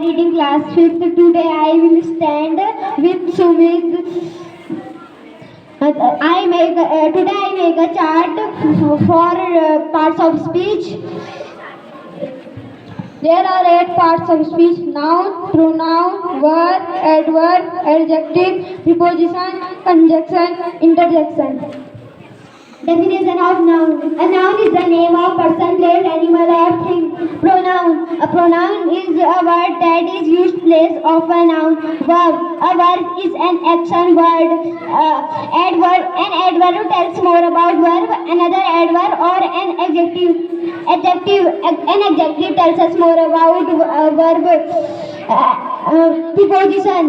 reading class 5th. Today I will stand with Sumit. Today I make a chart for parts of speech. There are 8 parts of speech: noun, pronoun, verb, adverb, adjective, preposition, conjunction, interjection. Definition of noun. A noun is the name of person, place, animal or thing. Pronoun. A pronoun is a word that is used place of a noun. Verb. A verb is an action word. Adverb. An adverb tells more about verb. Another adverb or an adjective. An adjective tells us more about verb. Preposition.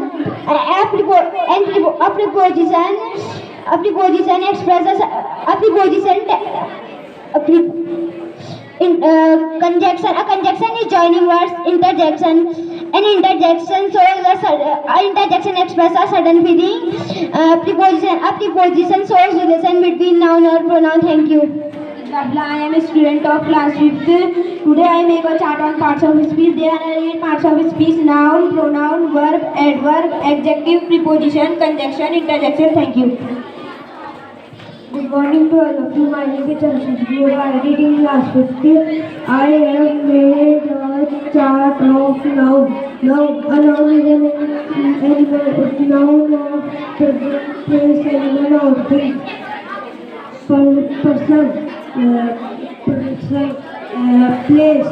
A preposition expresses a preposition. Conjunction. A conjunction is joining words. Interjection. An interjection shows interjection expresses a sudden feeling. Preposition. A preposition shows relation between noun or pronoun. Thank you. I am a student of class 5th. Today I make a chart on parts of speech. There are 8 parts of speech: noun, pronoun, verb, adverb, adjective, preposition, conjunction, interjection. Thank you. Good morning to all of you. My name is Jamshid. We are reading class 5th. I have made a chart of noun. A noun is an animal. Noun of place, animal or thing. Person, place,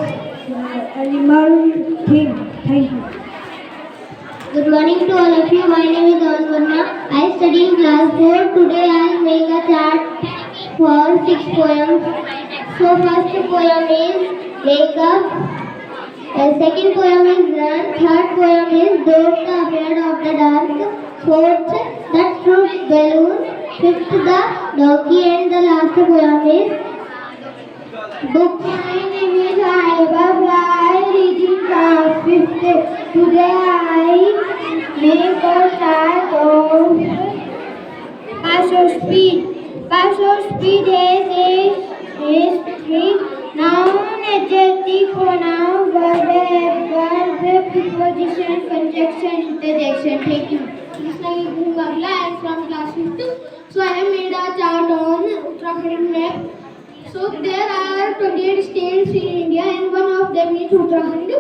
animal, thing. Thank you. Good morning to all of you. My name is Avan Verma. I study in class 4. Today I make a chart for 6 poems. So first poem is Wake Up. Second poem is Run. Third poem is Don't the Afraid of the Dark. Fourth, The Fruit Balloon. Fifth, The Donkey. And the last poem is Book. My name is Aiba. I read in class 5th. Today I make a chart of parts of speech. Parts of speech is three: noun, adjective, pronoun, verb, preposition, conjunction, interjection. Thank you. Krishna Gungabla. I am from class 5th. So I have made a chart on Uttarakhand map. So there are 28 states in India, and one of them is Uttarakhand.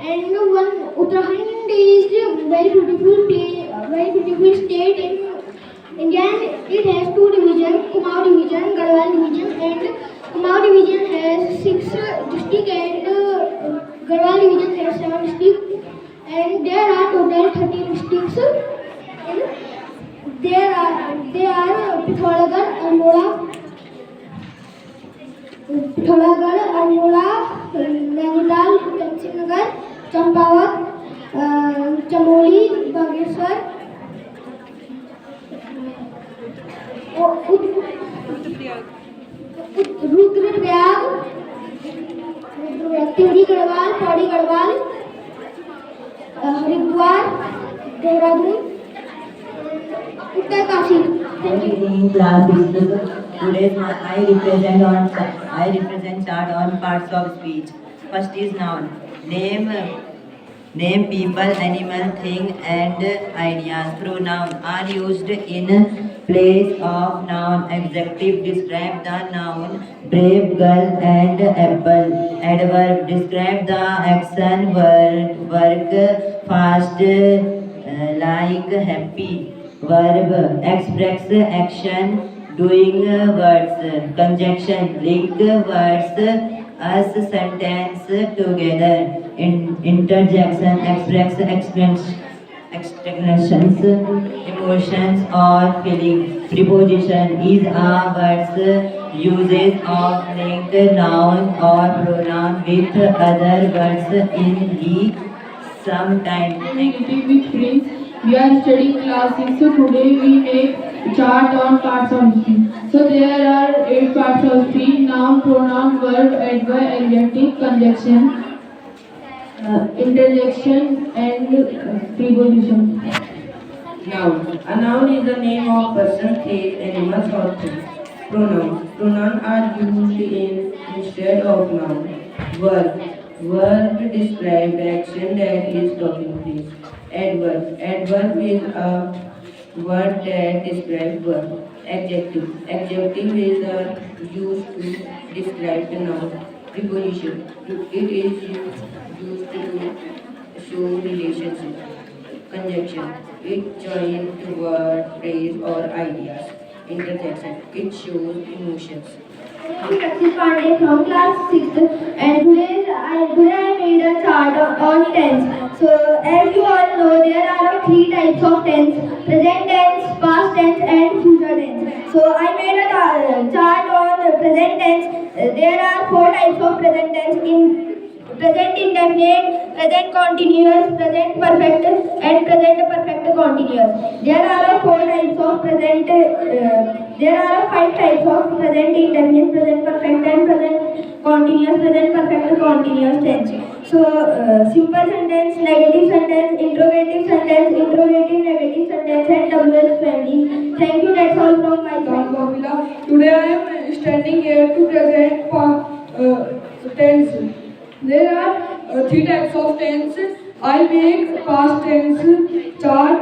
And Uttarakhand is a very beautiful state in India. And it has 2 divisions: Kumaon division, Garhwal division. And Kumaon division has 6 districts, and Garhwal division has 7 districts. And there are total 13 districts. And they are Pithoragarh, Almora, Nainital, Udansi Nagar, Champawat, Chamoli, Bageshwar, Rudraprayag, Tingri Garhwal, Pauri Garhwal, Haridwar, Dehradun, Uttarkashi. Thank you. In class 6th. Today I represent chart on parts of speech. First is noun. Name people, animal, thing and ideas. Pronoun are used in place of noun. Adjective describe the noun: brave, girl and apple. Adverb describe the action: work, fast, like, happy. Verb express action, doing words. Conjunction link words as sentence together. Interjection express expressions, emotions or feeling. Preposition is a word's uses of linked noun or pronoun with other words in the same time. With friends. We are studying class 6, so today we make chart on parts of speech. So there are 8 parts of speech: noun, pronoun, verb, adverb, adjective, conjunction, interjection and preposition. Noun. A noun is the name of person, place, animals or things. Pronoun. Pronouns are used instead of noun. Verb. Verb describe the action that is taking place. Adverb. Adverb is a word that describes verb. Adjective. Adjective is used to describe the noun. Preposition. It is used to show relationship. Conjunction. It joins the word, phrase or ideas. Interjection. It shows emotions. Prakshit Pandey from class 6th, and today I made a chart on tense. So as you all know, there are three types of tense: present tense, past tense and future tense. So I made a chart on present tense. There are four types of present tense: in present indefinite, present continuous, present perfect and present perfect continuous. There are four types of present. There are five types of present indefinite, present perfect and present continuous, present perfect continuous tense. So simple sentence, negative sentence, interrogative sentence, interrogative negative sentence and WH family. Thank you. That's all from my side. Today I am standing here to present tense. There are three types of tense. I make past tense chart.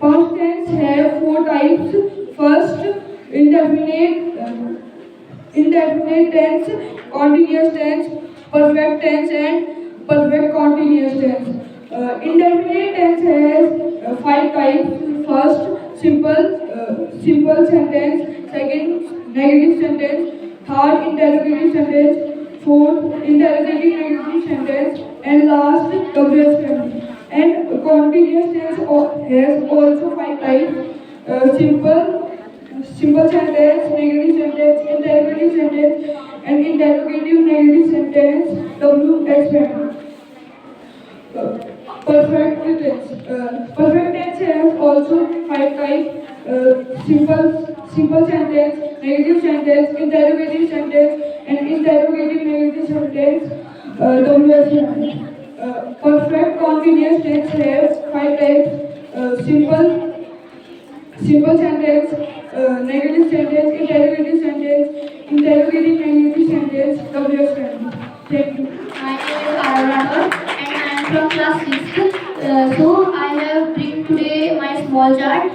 Past tense have four types. First, indefinite tense, continuous tense, perfect tense, and perfect continuous tense. Indefinite tense has five types. First, simple sentence. Second, negative sentence. Third, interrogative sentence. Fourth, interrogative negative sentence. And last, WH. And continuous tense has also five types. Simple sentence, negative sentence, interrogative sentence, and interrogative negative sentence. WH. Perfect tense. Perfect tense has also five types. Simple sentence, negative sentence, interrogative sentence, and interrogative negative sentence. WH. Perfect continuous tense has five types. Simple sentence, negative sentence, interrogative negative sentence. WH. Thank you. My name is Arun and I am from class 6th. So I have bring today my small chart.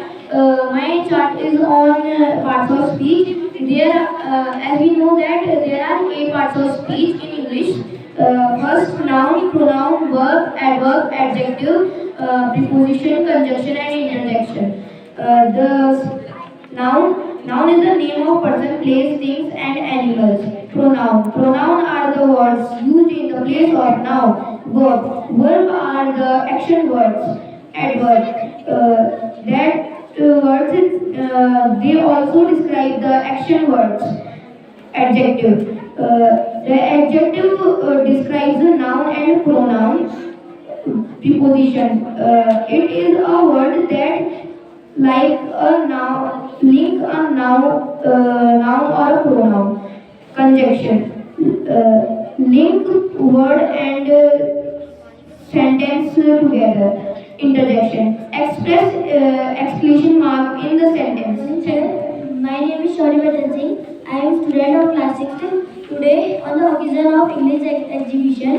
My chart is on parts of speech. There, as we know that there are 8 parts of speech in English. First, noun, pronoun, verb, adverb, adjective, preposition, conjunction, and interjection. Noun is the name of person, place, things, and animals. Pronoun are the words used in the place of noun. Verb are the action words. Adverb they also describe the action words. Adjective. The adjective describes the noun and pronoun. Preposition. It is a word that like a noun, link a noun or a pronoun. Conjunction. Link word and sentence together. Interjection. Express exclamation mark in the sentence. My name is Shauri Batan Singh. I am student of class 6th. Today, on the occasion of English exhibition,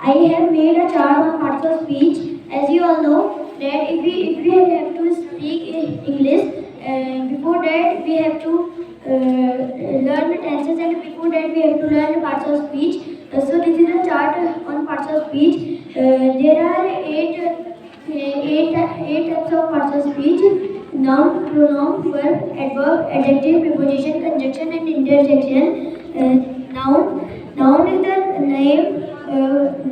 I have made a chart on parts of speech. As you all know, that if we have to speak English, before that we have to learn the tenses, and before that we have to learn the parts of speech. So this is a chart on parts of speech. There are eight types of parts of speech: noun, pronoun, verb, adverb, adjective, preposition, conjunction, and interjection. Noun is the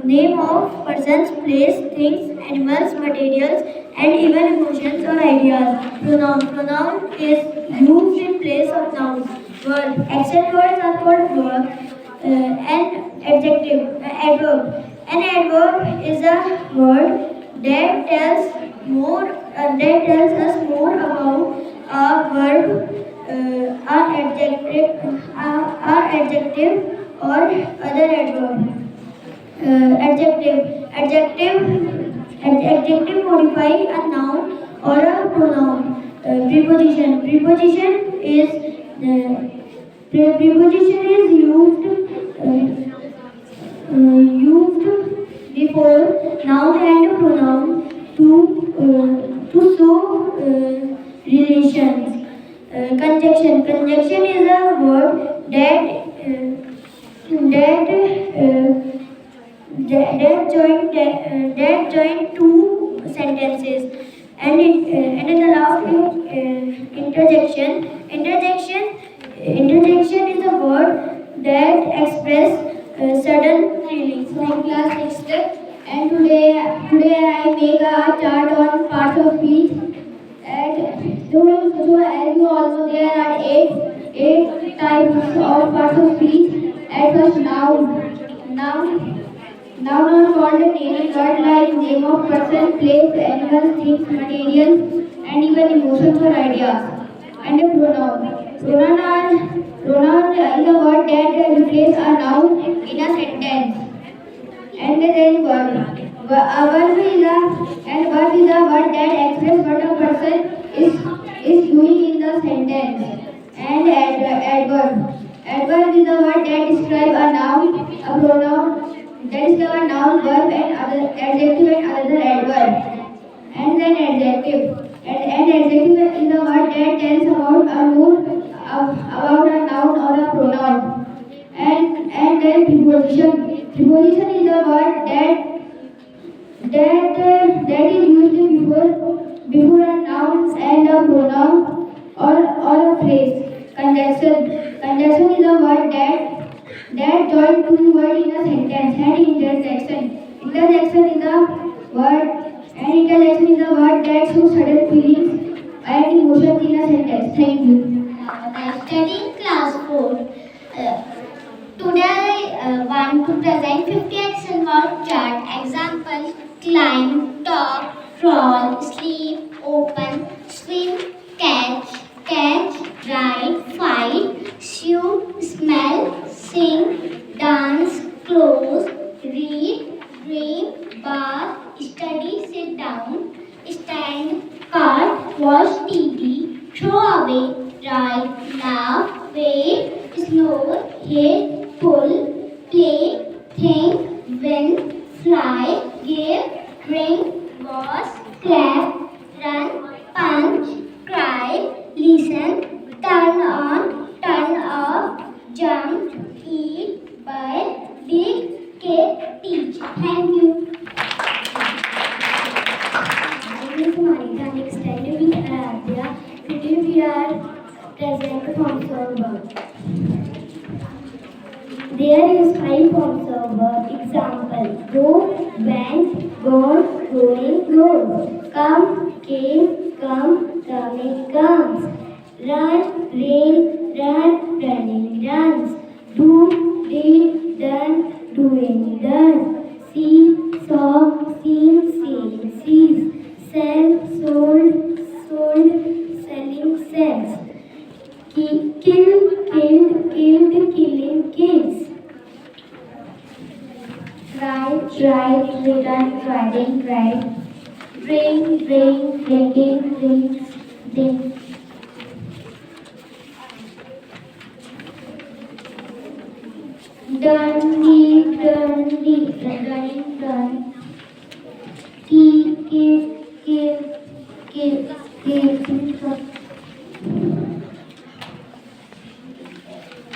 name of persons, place, things, animals, materials, and even emotions or ideas. Pronoun is used in place of nouns. Action words are called verb. Adverb. An adverb is a word that tells us more about a verb, a adjective or other adverb. Adjective modify a noun or a pronoun. Preposition is used used before noun and pronoun to show relations. Conjunction. Conjunction is a word that join two sentences, and in the last interjection. Interjection is a word that express sudden feelings. From class 6th, and today I make a chart on parts of speech. And so as you all know, there are eight types of parts of speech. At first, noun are called naming words like name of person, place, animals, things, materials, and even emotions or ideas. And a pronoun. Pronoun is a word that replaces a noun in a sentence. And then verb. Verb is a word that expresses what a person is doing in the sentence. And adverb. Adverb is a word that describes a noun, a pronoun, that is a noun, verb, and other adjective and other adverb. And then adjective. And adjective is a word that tells about a mood, about a noun or a pronoun. And then preposition. Preposition is a word that is used before a noun and a pronoun or a phrase. Conjunction. Conjunction is a word that joins two words in a sentence. And interjection. Interjection is a word that shows sudden feelings and emotions in a sentence. Thank you. I study in class 4. Today I want to present 50 action word chart. Example: climb, talk, crawl, sleep, open, swim, catch, ride, fight, shoot, smell, sing, dance, close, read, dream, bath, study, sit down, stand, cart, watch TV, throw away, write, laugh, wait, snore, hit, pull, play, think, win, fly, give, drink, wash, clap, run, punch, cry, listen, turn on, turn off, jump, eat, buy, dig, kick, teach. Thank you. My name is Monica and extended with Aradhya. Today we are present forms of verb. There is 5 forms of verb. Example: go, went, gone, going, goes. Come, came, come, coming, comes. Run, ran, run, running, runs. Do, did, done, doing, does. See, saw, seen, seen, sees. Sell, sold, sold, selling, sells. Kill, killed, killing, kills. Write, written, writing, write. Drink, drinking, drinks, drink. Done, running, done. Give,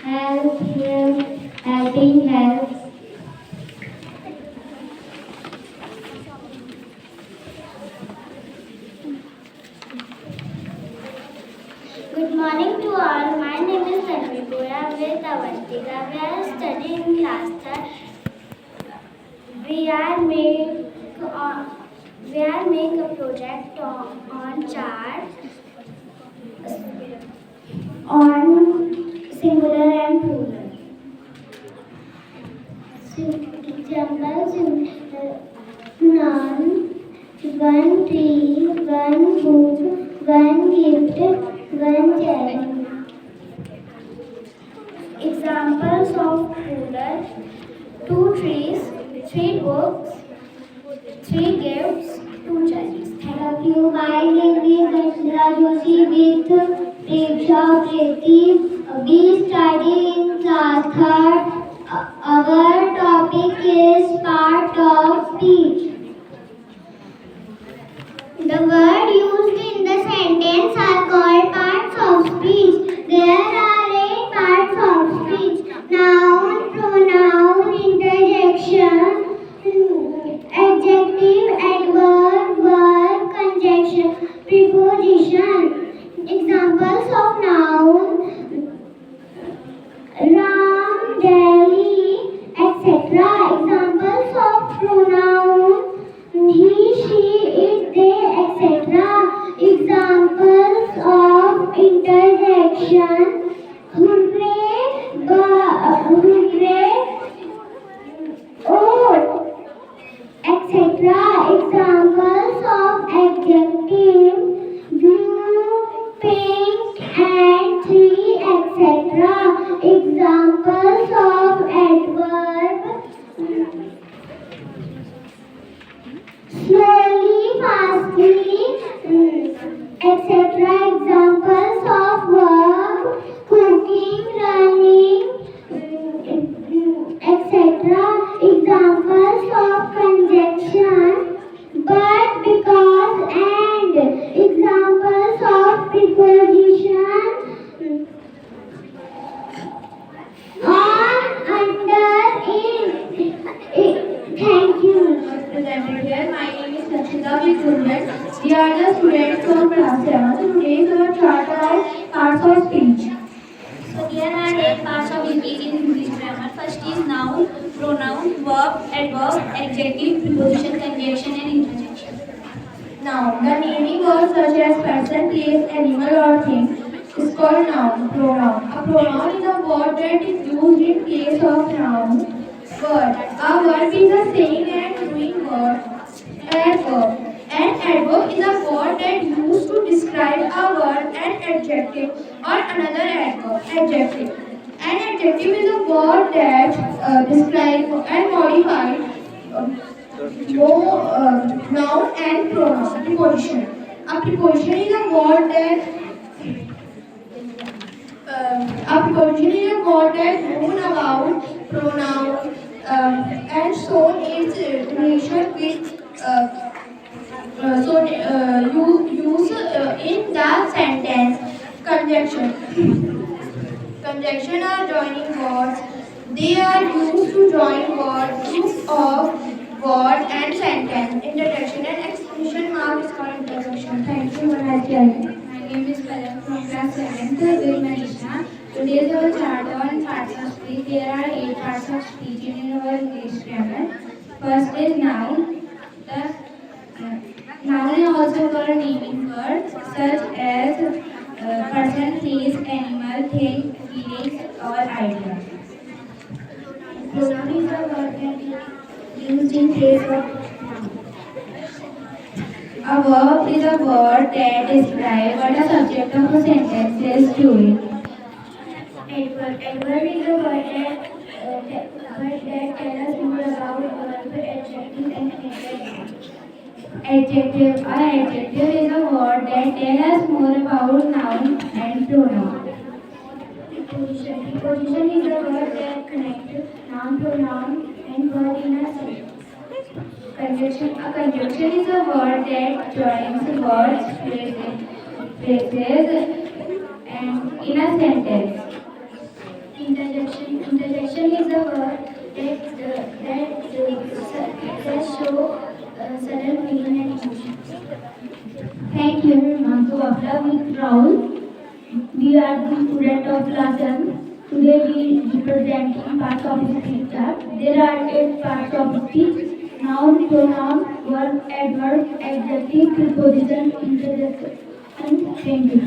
help, helping, help. Good morning to all. My name is Tanvi. I am with Avantika. We are studying class 3rd. We are make a project on chart on singular and plural. Examples: none, one tree, one book, one gift, one charity. Examples of plural: 2 trees, 3 books, 3 gifts, 2 charities. Thank you. My name is Ashra Joshi with Preksha Preti. We study in class 3rd. Our topic conjunction, hooray, hooray, oh, etc. Examples of adjective, blue, pink, and tree, etc. Examples of adverb, slowly, fastly, etc. Examples of verb, cooking, running, etc. Examples of conjunction, but, because, and. Examples of preposition, on, under, in. Thank you. Presented here. My name is Lakshita Vikrumet. We are the students from class 7. So today's our chapter is parts of speech. So there are 8 parts of speech in English grammar. First is noun, pronoun, verb, adverb, adjective, preposition, conjunction and interjection. Noun. The naming words such as person, place, animal or thing is called noun. Pronoun. A pronoun is a word that is used in place of noun. Word. A verb is a saying and doing word. Adverb. An adverb is a word that used to describe a word, an adjective or another adjective. An adjective is a word that describes and modifies noun and pronoun. Preposition. A preposition is a word known about pronoun and shown its relation with use in the sentence. Conjunction. Conjunction are joining words. They are used to join words, groups of word and sentence. Introduction and exclamation mark is called introduction. Thank you. Have a nice day. My name is Pallav from class 7th with Manisha. Today's our chapter on parts of speech. There are 8 parts of speech in our English grammar. First is noun. The noun is also called naming word such as person, place, animal, thing, feelings or idea. Pronoun is a word that is used in place of noun. A verb is a word that describes what a subject of a sentence is doing. Adverb is a word that tells us more about verb, adjective and adjective. Adjective is a word that tells us more about noun and pronoun. Preposition is a word that connects noun, pronoun and verb in a sentence. A conjunction is a word that joins words, phrases and in a sentence. Interjection is a word that show sudden feeling and emotion. Thank you, Mantu Afla with Raul. We are the student of class 7. Today we represent parts of speech chart. There are 8 parts of speech: noun, pronoun, verb, adverb, adjective, preposition, interjection. And thank you.